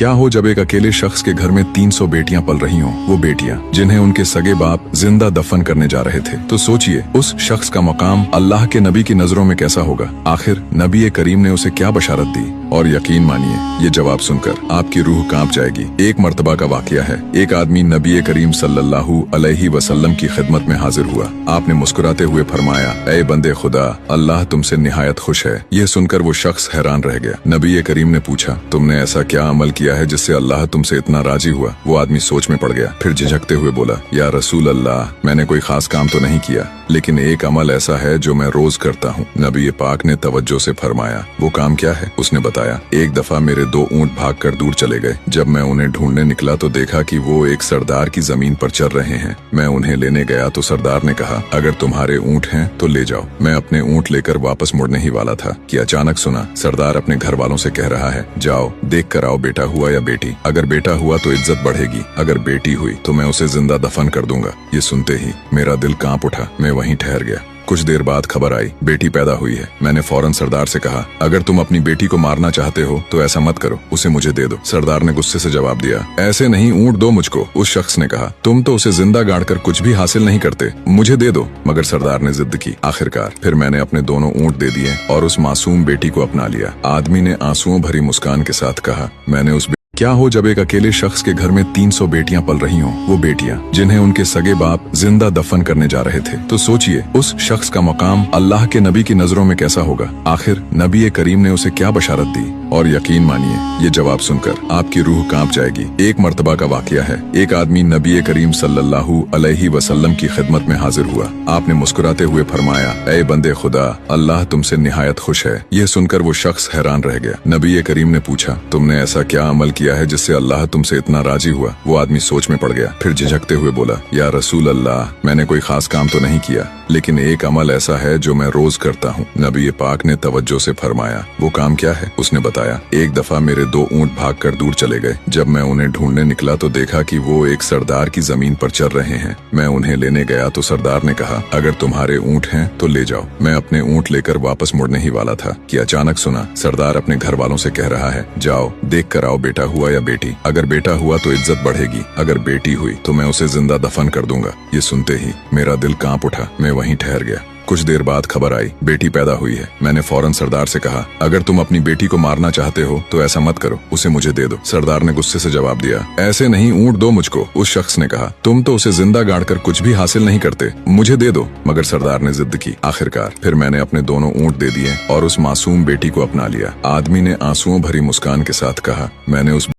क्या हो जब एक अकेले शख्स के घर में 300 बेटियां पल रही हों, वो बेटियां जिन्हें उनके सगे बाप जिंदा दफन करने जा रहे थे। तो सोचिए उस शख्स का मकाम अल्लाह के नबी की नजरों में कैसा होगा। आखिर नबी करीम ने उसे क्या बशारत दी, और यकीन मानिए ये जवाब सुनकर आपकी रूह कांप जाएगी। एक मर्तबा का वाकया है। एक आदमी नबी करीम सल्लल्लाहु अलैहि वसल्लम की खिदमत में हाजिर हुआ। आपने मुस्कुराते हुए फरमाया, ऐ बंदे खुदा, अल्लाह तुमसे निहायत खुश है। यह सुनकर वो शख्स हैरान रह गया। नबी करीम ने पूछा, तुमने ऐसा क्या अमल किया है जिससे अल्लाह तुमसे इतना राजी हुआ। वो आदमी सोच में पड़ गया, फिर झिझकते हुए बोला, या रसूल अल्लाह, मैंने कोई खास काम तो नहीं किया, लेकिन एक अमल ऐसा है जो मैं रोज करता हूँ। नबी पाक ने तवज्जो से फरमाया, वो काम क्या है। उसने बताया, एक दफा मेरे 2 ऊंट भागकर दूर चले गए। जब मैं उन्हें ढूंढने निकला तो देखा कि वो एक सरदार की जमीन पर चल रहे हैं। मैं उन्हें लेने गया तो सरदार ने कहा, अगर तुम्हारे ऊंट हैं तो ले जाओ। मैं अपने ऊंट लेकर वापस मुड़ने ही वाला था कि अचानक सुना सरदार अपने घर वालों से कह रहा है, जाओ देख कर आओ बेटा हुआ या बेटी। अगर बेटा हुआ तो इज्जत बढ़ेगी, अगर बेटी हुई तो मैं उसे जिंदा दफन कर दूंगा। ये सुनते ही मेरा दिल कांप उठा। मैं वहीं ठहर गया। कुछ देर बाद खबर आई, बेटी पैदा हुई है। मैंने फौरन सरदार से कहा, अगर तुम अपनी बेटी को मारना चाहते हो तो ऐसा मत करो, उसे मुझे दे दो। सरदार ने गुस्से से जवाब दिया, ऐसे नहीं, ऊंट दो मुझको। उस शख्स ने कहा, तुम तो उसे जिंदा गाड़कर कुछ भी हासिल नहीं करते, मुझे दे दो। मगर सरदार ने जिद की। आखिरकार फिर मैंने अपने दोनों ऊंट दे दिए और उस मासूम बेटी को अपना लिया। आदमी ने आंसुओं भरी मुस्कान के साथ कहा, मैंने उस क्या हो जब एक अकेले शख्स के घर में 300 बेटियां पल रही हों, वो बेटियां जिन्हें उनके सगे बाप जिंदा दफन करने जा रहे थे। तो सोचिए उस शख्स का मकाम अल्लाह के नबी की नजरों में कैसा होगा। आखिर नबी करीम ने उसे क्या बशारत दी, और यकीन मानिए ये जवाब सुनकर आपकी रूह कांप जाएगी। एक मर्तबा का वाकया है। एक आदमी नबी करीम सल्लल्लाहु अलैहि वसल्लम की खिदमत में हाजिर हुआ। आपने मुस्कुराते हुए फरमाया, ऐ बंदे खुदा, अल्लाह तुमसे निहायत खुश है। यह सुनकर वो शख्स हैरान रह गया। नबी करीम ने पूछा, तुमने ऐसा क्या अमल किया है जिससे अल्लाह तुमसे इतना राजी हुआ। वो आदमी सोच में पड़ गया, फिर झिझकते हुए बोला, या रसूल अल्लाह, मैंने कोई खास काम तो नहीं किया, लेकिन एक अमल ऐसा है जो मैं रोज करता हूँ। नबी पाक ने तवज्जो से फरमाया, वो काम क्या है। उसने बताया, एक दफा मेरे 2 ऊंट भागकर दूर चले गए। जब मैं उन्हें ढूंढने निकला तो देखा कि वो एक सरदार की जमीन पर चल रहे हैं। मैं उन्हें लेने गया तो सरदार ने कहा, अगर तुम्हारे ऊंट हैं तो ले जाओ। मैं अपने ऊंट लेकर वापस मुड़ने ही वाला था कि अचानक सुना सरदार अपने घर वालों से कह रहा है, जाओ देख कर आओ बेटा हुआ या बेटी। अगर बेटा हुआ तो इज्जत बढ़ेगी, अगर बेटी हुई तो मैं उसे जिंदा दफन कर दूंगा। ये सुनते ही मेरा दिल कांप उठा। मैं वहीं ठहर गया। कुछ देर बाद खबर आई, बेटी पैदा हुई है। मैंने फौरन सरदार से कहा, अगर तुम अपनी बेटी को मारना चाहते हो तो ऐसा मत करो, उसे मुझे दे दो। सरदार ने गुस्से से जवाब दिया, ऐसे नहीं, ऊंट दो मुझको। उस शख्स ने कहा, तुम तो उसे जिंदा गाड़कर कुछ भी हासिल नहीं करते, मुझे दे दो। मगर सरदार ने जिद की। आखिरकार फिर मैंने अपने दोनों ऊंट दे दिए और उस मासूम बेटी को अपना लिया। आदमी ने आंसुओं भरी मुस्कान के साथ कहा, मैंने उस